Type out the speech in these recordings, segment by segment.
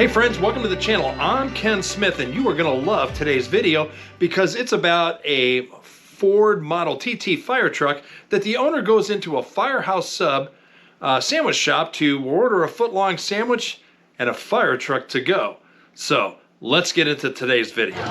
Hey friends, welcome to the channel. I'm Ken Smith and you are going to love today's video because it's about a Ford Model TT fire truck that the owner goes into a Firehouse Sub sandwich shop to order a foot-long sandwich and a fire truck to go. So let's get into today's video.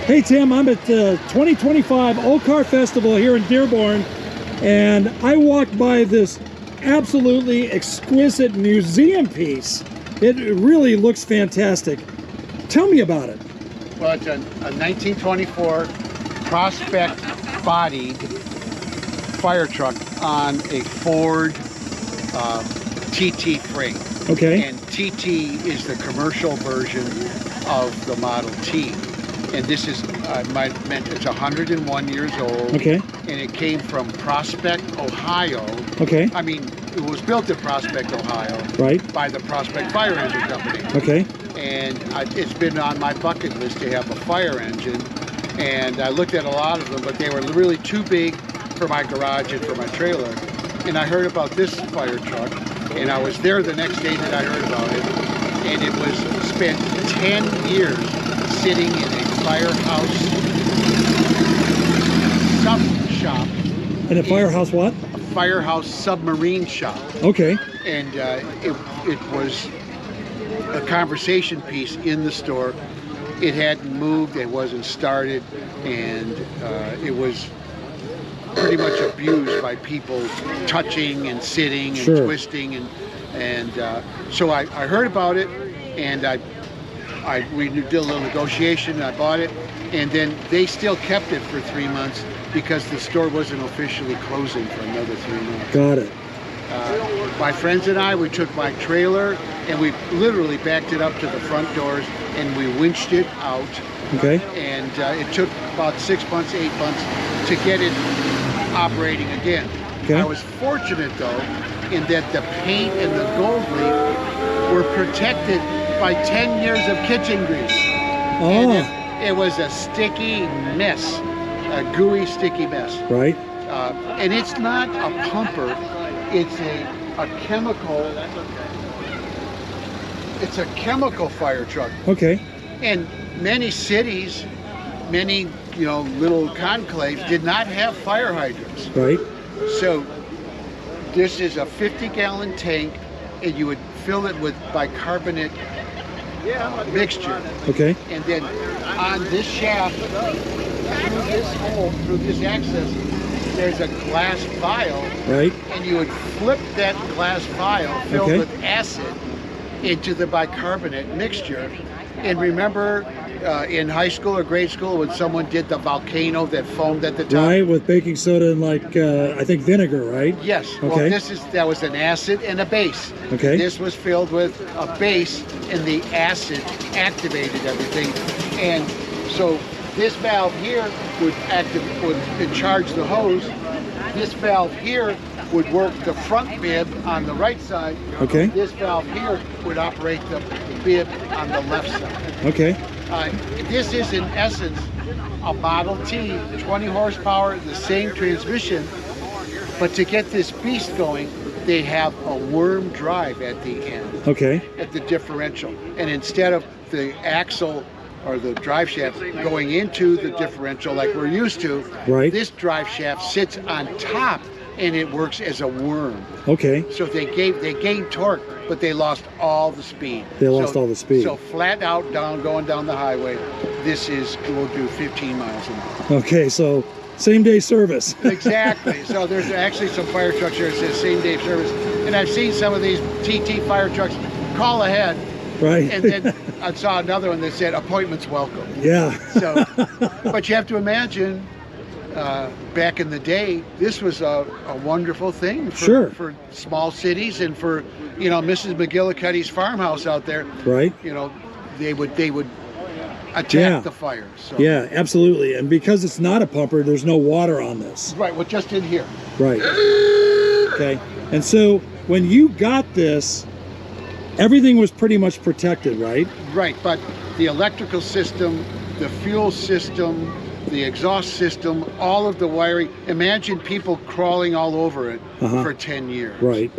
Hey Tim, I'm at the 2025 Old Car Festival here in Dearborn, and I walked by this absolutely exquisite museum piece. It really looks fantastic. Tell me about it. Well, it's a 1924 Prospect bodied fire truck on a Ford TT frame. Okay. And TT is the commercial version of the Model T. And this is, it's 101 years old. Okay. And it came from Prospect, Ohio. Okay. I mean, it was built in Prospect, Ohio. Right. By the Prospect Fire Engine Company. Okay. And it's been on my bucket list to have a fire engine. And I looked at a lot of them, but they were really too big for my garage and for my trailer. And I heard about this fire truck, and I was there the next day that I heard about it. And it was spent 10 years sitting in a Firehouse Sub shop. In a Firehouse what? A Firehouse submarine shop. Okay. And it was a conversation piece in the store. It hadn't moved, it wasn't started, and it was pretty much abused by people touching and sitting and twisting, and so I heard about it, and we did a little negotiation, and I bought it, and then they still kept it for 3 months because the store wasn't officially closing for another 3 months. Got it. My friends and I, we took my trailer and we literally backed it up to the front doors and we winched it out. Okay. And it took about 6 months, 8 months to get it operating again. Okay. I was fortunate though in that the paint and the gold leaf were protected by 10 years of kitchen grease. Oh. And it was a sticky mess, a gooey, sticky mess. Right. And it's not a pumper. It's a chemical. It's a chemical fire truck. Okay. And many cities, many little conclaves did not have fire hydrants. Right. So this is a 50-gallon tank, and you would fill it with bicarbonate mixture. Okay. And then on this shaft, through this hole, through this access, there's a glass vial. Right. And you would flip that glass vial filled with acid into the bicarbonate mixture. And remember in high school or grade school when someone did the volcano that foamed at the top? Right, with baking soda and I think vinegar, right? Yes. Okay. Well, that was an acid and a base. Okay. This was filled with a base, and the acid activated everything. And so this valve here would charge the hose. This valve here would work the front bib on the right side. Okay. This valve here would operate the bib on the left side. Okay. This is in essence a Model T, 20 horsepower, the same transmission, but to get this beast going, they have a worm drive at the end. Okay. At the differential. And instead of the axle or the drive shaft going into the differential like we're used to, right, this drive shaft sits on top and it works as a worm. Okay. So they gained torque, but they lost all the speed. They lost all the speed. So flat out going down the highway, will do 15 miles an hour. Okay, so same day service. Exactly. So there's actually some fire trucks here that says same day service. And I've seen some of these TT fire trucks call ahead. Right. And then I saw another one that said appointments welcome. Yeah. So, but you have to imagine, back in the day, this was a wonderful thing for small cities and for Mrs. McGillicuddy's farmhouse out there. Right. They would attack the fires. So. Yeah, absolutely. And because it's not a pumper, there's no water on this. Right. Well, just in here. Right. Okay. And so when you got this, everything was pretty much protected, right? Right. But the electrical system, the fuel system, the exhaust system, all of the wiring. Imagine people crawling all over it for 10 years. Right.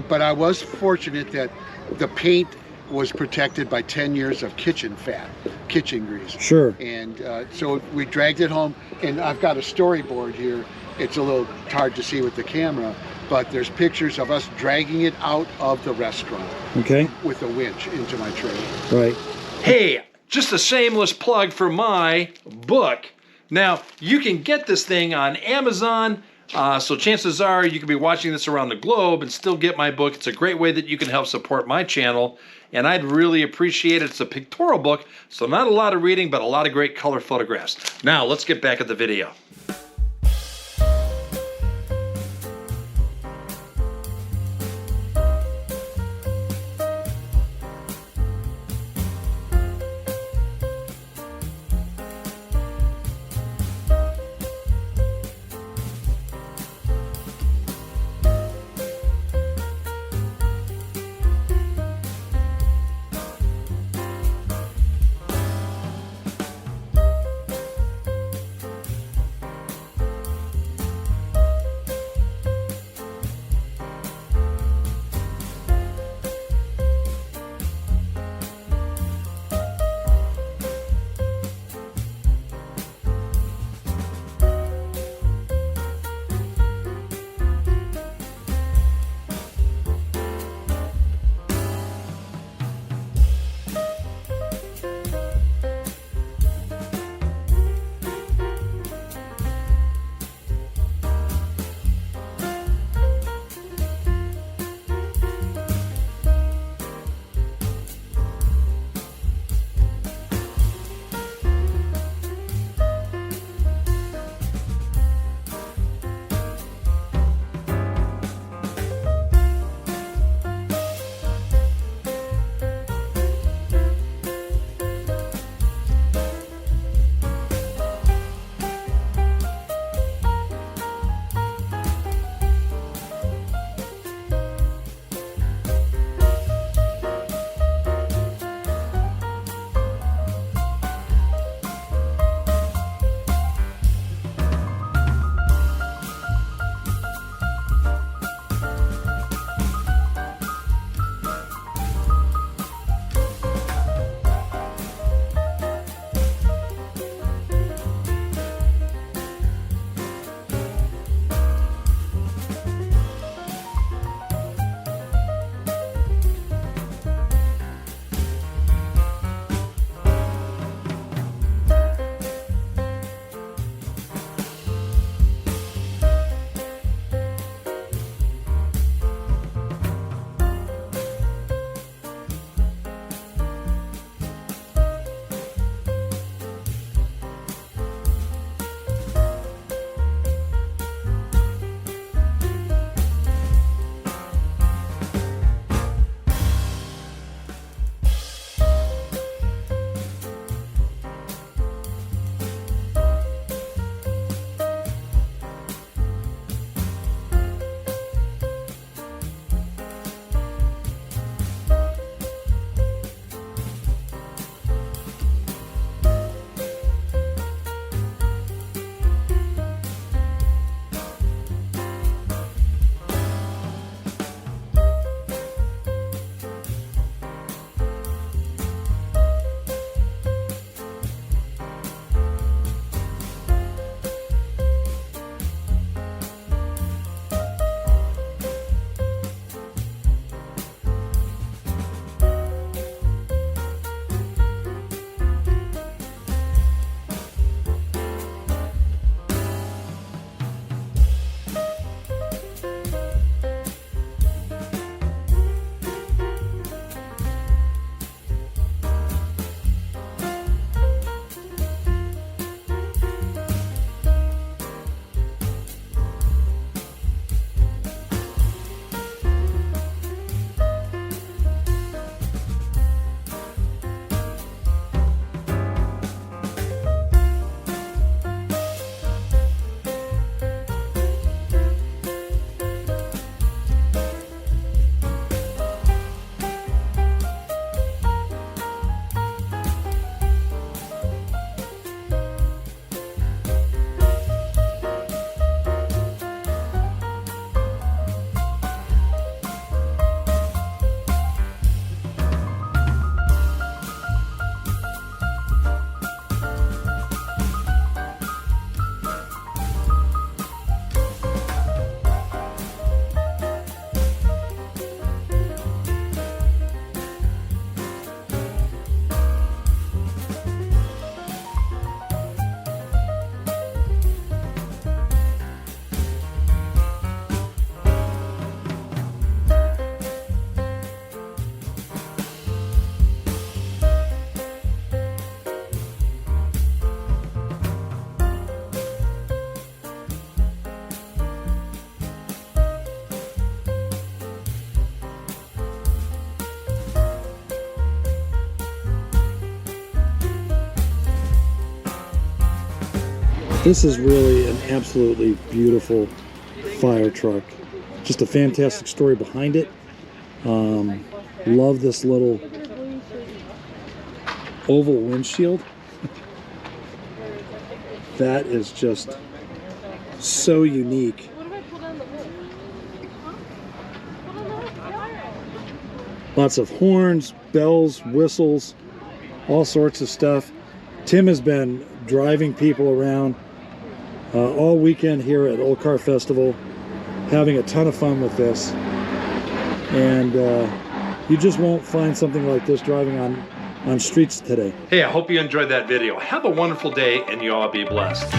But I was fortunate that the paint was protected by 10 years of kitchen fat, kitchen grease. Sure. And so we dragged it home, and I've got a storyboard here. It's a little hard to see with the camera, but there's pictures of us dragging it out of the restaurant. Okay. With a winch into my trailer. Right. Hey, just a shameless plug for my book. Now, you can get this thing on Amazon, so chances are you could be watching this around the globe and still get my book. It's a great way that you can help support my channel, and I'd really appreciate it. It's a pictorial book, so not a lot of reading, but a lot of great color photographs. Now, let's get back at the video. This is really an absolutely beautiful fire truck. Just a fantastic story behind it. Love this little oval windshield. That is just so unique. Lots of horns, bells, whistles, all sorts of stuff. Tim has been driving people around all weekend here at Old Car Festival, having a ton of fun with this. And you just won't find something like this driving on streets today. Hey, I hope you enjoyed that video. Have a wonderful day, and you all be blessed.